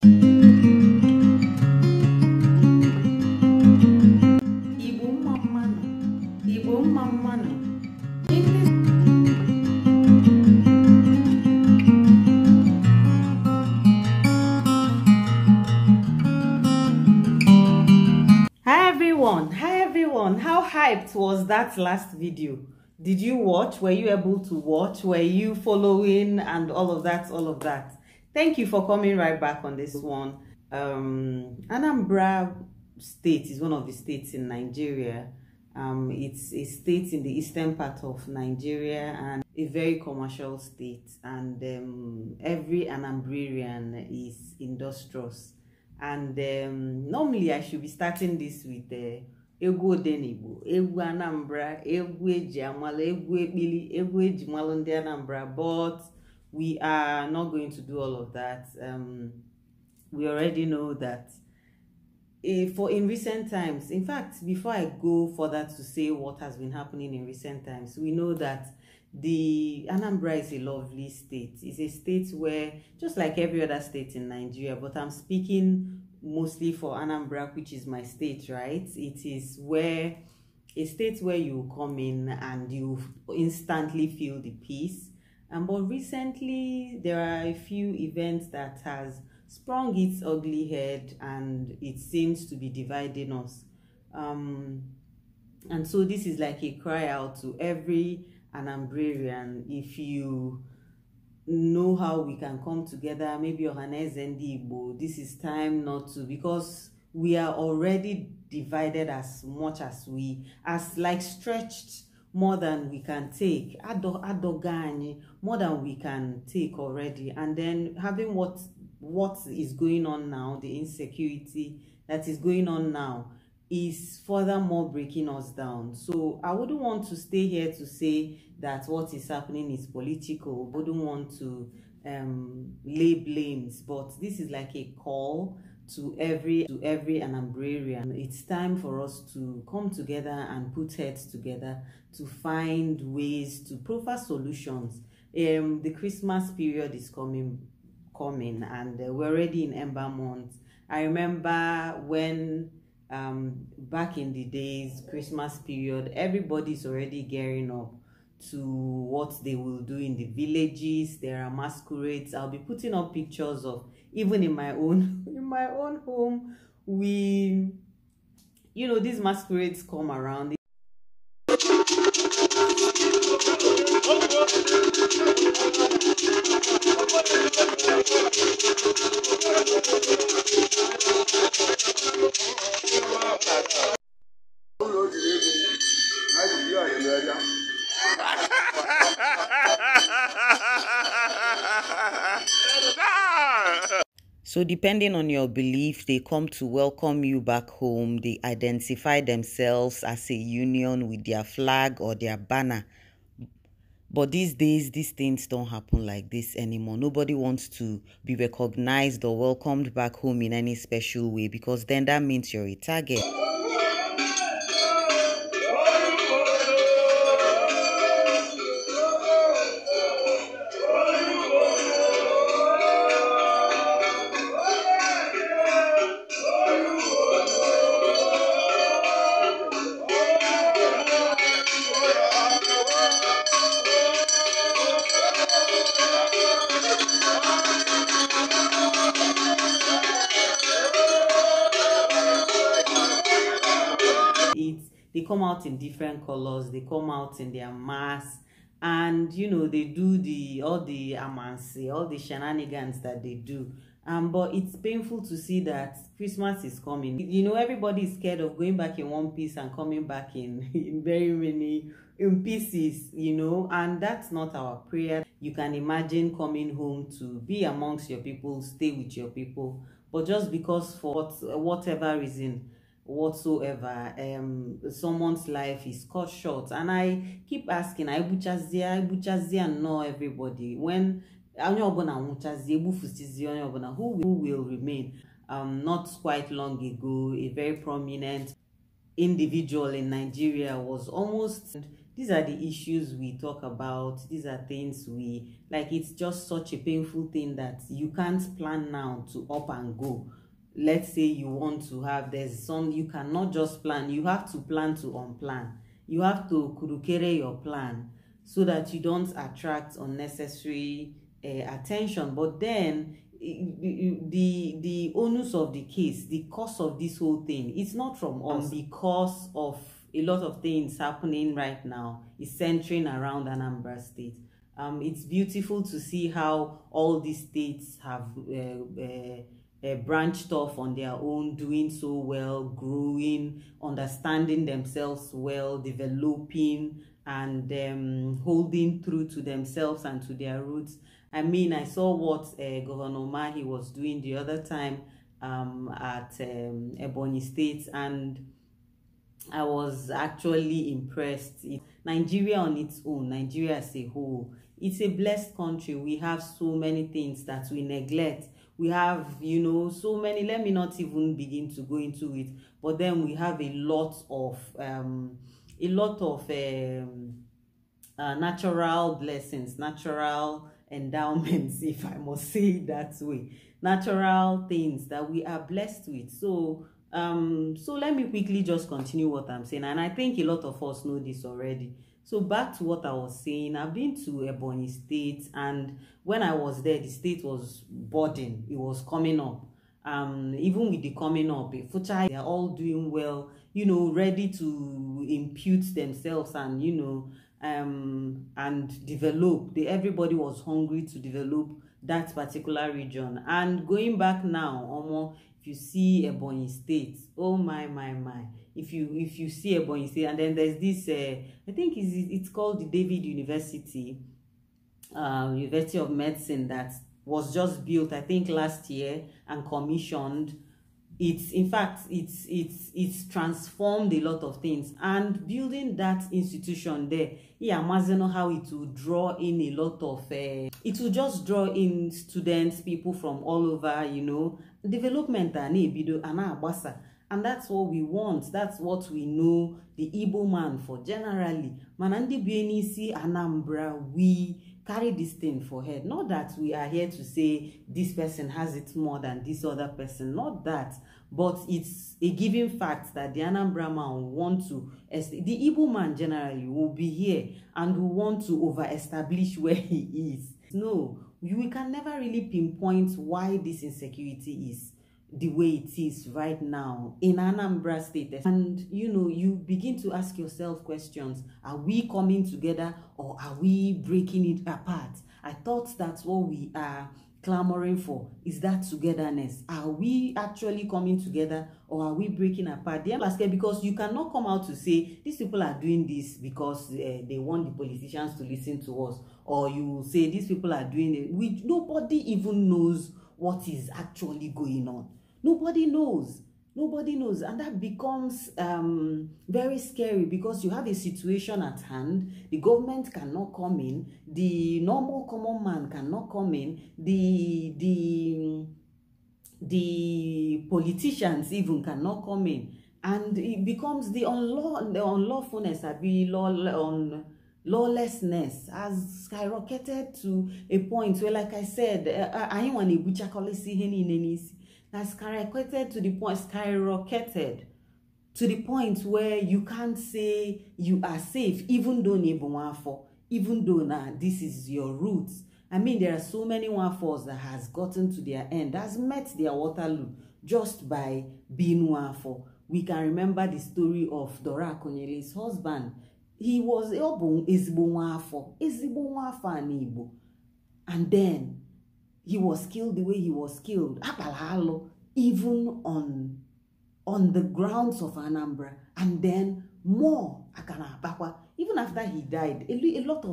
Igbo mma mmanụ, Igbo mma mmanụ. Hi everyone, how hyped was that last video? Did you watch? Were you able to watch? Were you following and all of that? Thank you for coming right back on this one. Anambra State is one of the states in Nigeria. It's a state in the eastern part of Nigeria and a very commercial state, and every Anambrarian is industrious. And normally I should be starting this with egwu Odenigbo, egwu Anambra, egwu eji amala, egwu ekpili, egwu eji malụ ndị Anambra, but we are not going to do all of that. We already know that in recent times, in fact, before I go further to say what has been happening in recent times, we know that the Anambra is a lovely state. It's a state where, just like every other state in Nigeria, but I'm speaking mostly for Anambra, which is my state, right? It is where a state where you come in and you instantly feel the peace. But recently there are a few events that has sprung its ugly head, and it seems to be dividing us. And so this is like a cry out to every Anambrarian. If you know how we can come together, maybe Ohaneze Ndi Igbo, this is time not to, because we are already divided as much as like stretched more than we can take, adogani, more than we can take already. And then having what is going on now, the insecurity that is going on now, is furthermore breaking us down. So I wouldn't want to stay here to say that what is happening is political. I wouldn't want to lay blames, but this is like a call to every Anambrarian. It's time for us to come together and put heads together to find ways to proffer solutions. The Christmas period is coming, and we're already in Ember month. I remember when back in the days, Christmas period, everybody's already gearing up to what they will do in the villages. There are masquerades. I'll be putting up pictures of, even in my own home, these masquerades come around. So depending on your belief, they come to welcome you back home. They identify themselves as a union with their flag or their banner. But these days, these things don't happen like this anymore. Nobody wants to be recognized or welcomed back home in any special way, because then that means you're a target. They come out in different colors, they come out in their mass, and they do all the amansi, all the shenanigans that they do. But it's painful to see that Christmas is coming. Everybody is scared of going back in one piece and coming back in very many pieces, and that's not our prayer. You can imagine coming home to be amongst your people, stay with your people, but just because for whatever reason whatsoever, someone's life is cut short. And I keep asking, I buchazia know everybody, when who will remain? Not quite long ago, a very prominent individual in Nigeria was almost these are the issues we talk about. These are things we like. It's just such a painful thing that you can't plan now to up and go. Let's say you want to have, there's some, you cannot just plan, you have to plan to unplan. You have to kurukere your plan so that you don't attract unnecessary attention. But then the onus of the case, the cause of this whole thing, it's not from us, because of a lot of things happening right now is centering around Anambra State. It's beautiful to see how all these states have branched off on their own, doing so well, growing, understanding themselves well, developing, and holding true to themselves and to their roots. I mean, I saw what Governor Mahi was doing the other time at Ebonyi State, and I was actually impressed. Nigeria on its own, Nigeria as a whole, it's a blessed country. We have so many things that we neglect. We have, you know, so many, let me not even begin to go into it, but then we have a lot of natural blessings, natural endowments, if I must say it that way, natural things that we are blessed with. So let me quickly just continue what I'm saying, and I think a lot of us know this already. So back to what I was saying, I've been to Ebonyi State, and when I was there, the state was budding. It was coming up. Even with the coming up, they're all doing well, you know, ready to impute themselves and, you know, and develop. Everybody was hungry to develop that particular region. And going back now, if you see Ebonyi State, oh my. If you see Ebonyi State, and then there's this, I think it's called the David University, University of Medicine, that was just built, I think, last year and commissioned. It's, in fact, it's transformed a lot of things, and building that institution there, imagine how it will draw in a lot of it will just draw in students, people from all over, you know, development, and that's what we want. That's what we know the Igbo man for generally. Manandi Bienisi Anambra, we carry this thing for head. Not that we are here to say this person has it more than this other person, not that, but it's a given fact that the Anambra man will want to, the Igbo man generally will be here and will want to over-establish where he is. No, we can never really pinpoint why this insecurity is the way it is right now in Anambra State. And you know, you begin to ask yourself questions. Are we coming together, or are we breaking it apart? I thought that's what we are clamoring for, is that togetherness. Are we actually coming together, or are we breaking apart? Because you cannot come out to say these people are doing this because they want the politicians to listen to us, or you say these people are doing it. Nobody even knows what is actually going on. Nobody knows. Nobody knows. And that becomes very scary, because you have a situation at hand. The government cannot come in. The normal common man cannot come in. The politicians even cannot come in. And it becomes the unlawfulness, lawlessness has skyrocketed to a point where, like I said, I want to has skyrocketed to the point where you can't say you are safe, even though this is your roots. I mean, there are so many Wafos that has gotten to their end, has met their Waterloo just by being Wafo. We can remember the story of Dora Akonyele's husband. He was Ezbo Wafo and Igbo. And then he was killed the way he was killed, even on the grounds of Anambra. And then more, even after he died, a lot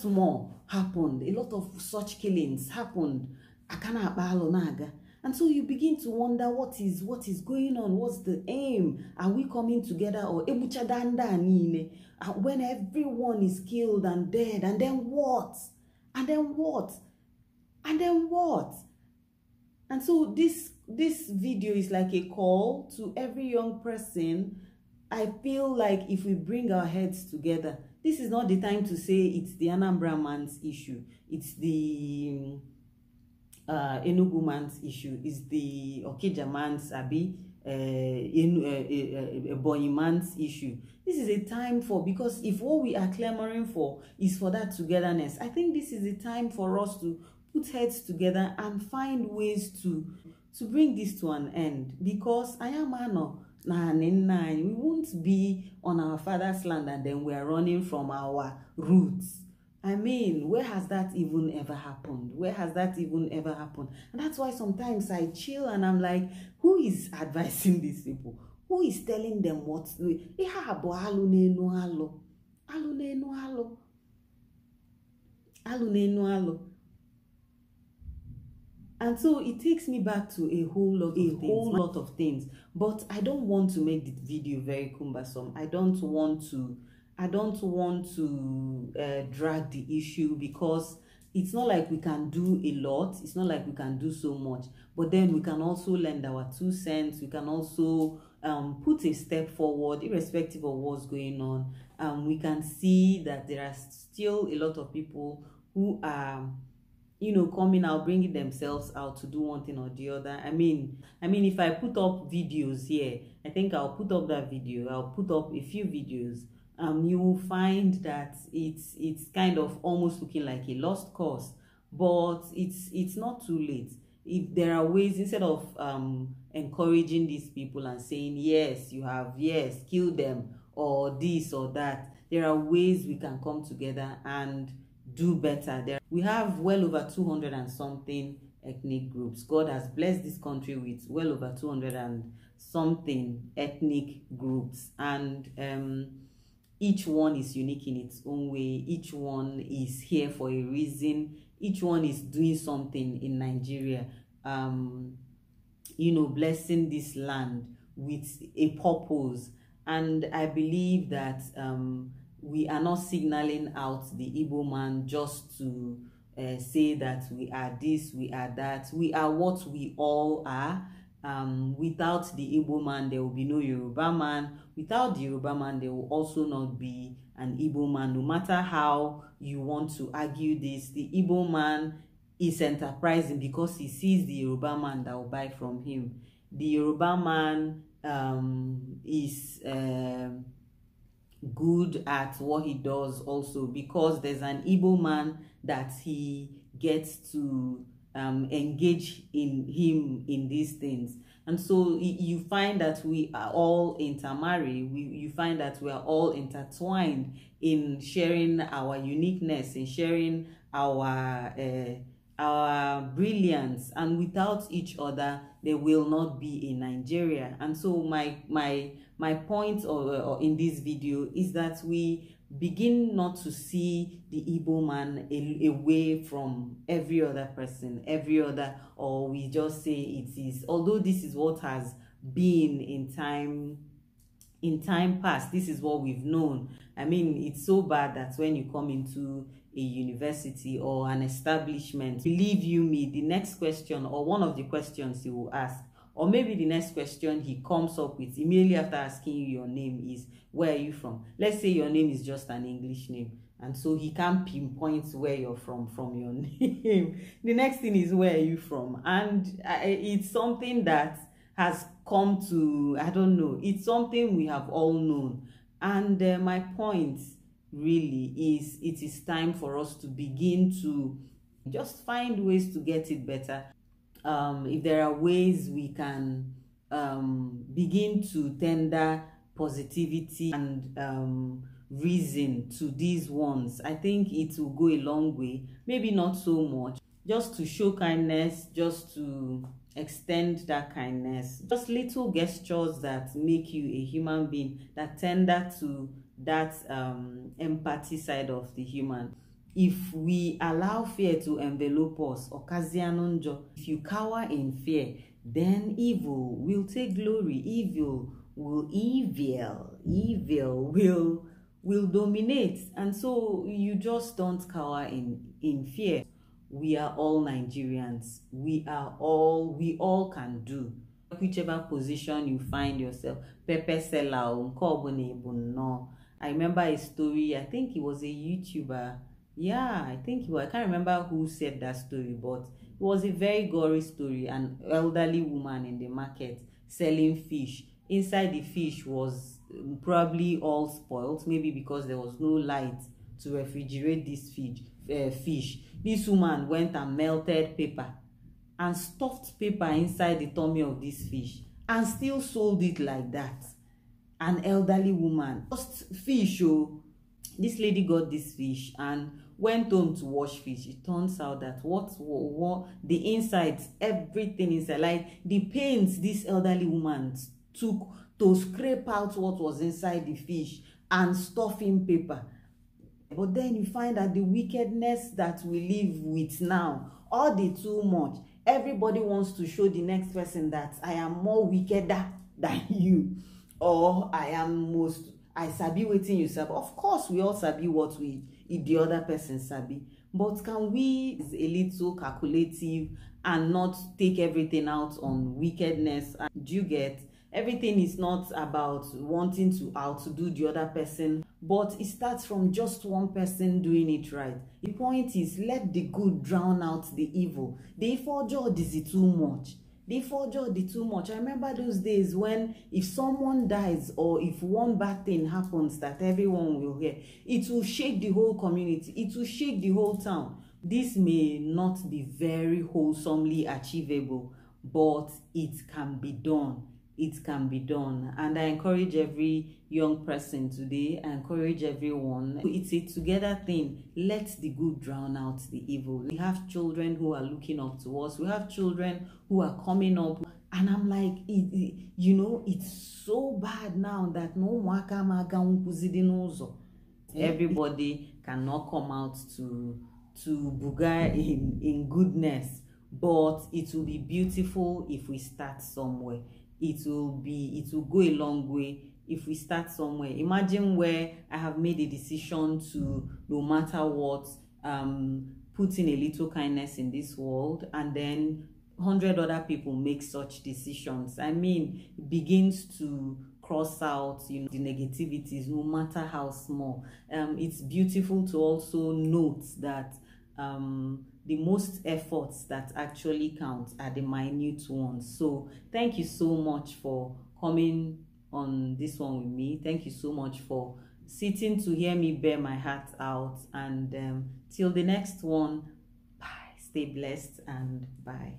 more happened. A lot of such killings happened. And so you begin to wonder what is going on. What's the aim? Are we coming together, or when everyone is killed and dead, and then what? And then what? And then what? And so this video is like a call to every young person I feel like if we bring our heads together, this is not the time to say it's the Anambra man's issue, it's the Enugu man's issue, it's the Okija man's Ebonyi man's issue. This is a time for, because if what we are clamoring for is for that togetherness, I think this is a time for us to put heads together and find ways to bring this to an end. Because I am we won't be on our father's land and then we are running from our roots. I mean, where has that even ever happened? Where has that even ever happened? And that's why sometimes I chill and I'm like, who is advising these people? Who is telling them what to do? And so it takes me back to a whole lot of things. But I don't want to make the video very cumbersome. I don't want to drag the issue, because it's not like we can do a lot. It's not like we can do so much. But then we can also lend our 2 cents. We can also put a step forward, irrespective of what's going on. We can see that there are still a lot of people who are, you know, coming out, bringing themselves out to do one thing or the other. I mean, if I put up videos here, I think I'll put up that video. I'll put up a few videos. You will find that it's kind of almost looking like a lost cause, but it's not too late. If there are ways, instead of encouraging these people and saying yes, kill them or this or that, there are ways we can come together and do better. We have well over 200 and something ethnic groups. God has blessed this country with well over 200 and something ethnic groups, and each one is unique in its own way. Each one is here for a reason. Each one is doing something in Nigeria, you know, blessing this land with a purpose. And I believe that we are not signaling out the Igbo man just to say that we are this, we are that. We are what we all are. Without the Igbo man, there will be no Yoruba man. Without the Yoruba man, there will also not be an Igbo man. No matter how you want to argue this, the Igbo man is enterprising because he sees the Yoruba man that will buy from him. The Yoruba man is good at what he does also, because there's an Igbo man that he gets to engage in him in these things. And so you find that we are all intermarried. You find that we are all intertwined in sharing our uniqueness, in sharing our brilliance, and without each other there will not be a Nigeria. And so my point or in this video is that we begin not to see the Igbo man away from every other person, or we just say it is, although this is what has been in time past, this is what we've known. I mean, it's so bad that when you come into a university or an establishment, believe you me, the next question or one of the questions he will ask, or maybe the next question he comes up with immediately after asking you your name is, where are you from? Let's say your name is just an English name, and so he can't pinpoint where you're from your name. The next thing is, where are you from? And it's something that has come to, I don't know, it's something we have all known. And my point really is, it is time for us to begin to just find ways to get it better. If there are ways we can begin to tender positivity and reason to these ones, I think it will go a long way. Maybe not so much, just to show kindness, just to extend that kindness, just little gestures that make you a human being, that tender to that empathy side of the human. If we allow fear to envelope us, if you cower in fear, then evil will take glory. Evil will dominate. And so you just don't cower in fear. We are all Nigerians. We all can do. whichever position you find yourself. Pepper seller, no. I remember a story, I think he was a YouTuber. Yeah, I think I can't remember who said that story, but it was a very gory story. An elderly woman in the market selling fish. Inside the fish was probably all spoiled, maybe because there was no light to refrigerate this fish. This woman went and melted paper and stuffed paper inside the tummy of this fish and still sold it like that. An elderly woman, just fish. Oh, this lady got this fish and went home to wash fish. It turns out that what the insides, everything inside, like the pains this elderly woman took to scrape out what was inside the fish and stuff in paper. But then you find that the wickedness that we live with now, all the too much, everybody wants to show the next person that I am more wickeder than you, or I sabi wetin you sabi. Of course we all sabi what the other person sabi, but can we be a little calculative and not take everything out on wickedness? And do you get? Everything is not about wanting to outdo the other person, but it starts from just one person doing it right. The point is, let the good drown out the evil. The ifeojo is too much. The ifeojo is too much. I remember those days when if someone dies or if one bad thing happens that everyone will hear, it will shake the whole community. It will shake the whole town. This may not be very wholesomely achievable, but it can be done. It can be done. And I encourage every young person today, I encourage everyone, it's a together thing. Let the good drown out the evil. We have children who are looking up to us. We have children who are coming up, and I'm like, you know, it's so bad now that no waka maga nkuzidi n'ụzọ. Everybody cannot come out to buga in goodness, but it will be beautiful if we start somewhere. It will go a long way if we start somewhere. Imagine where I have made a decision to, no matter what, put in a little kindness in this world, and then 100 other people make such decisions. I mean, it begins to cross out, you know, the negativities, no matter how small. It's beautiful to also note that the most efforts that actually count are the minute ones. So thank you so much for coming on this one with me. Thank you so much for sitting to hear me bear my heart out. And till the next one, bye. Stay blessed and bye.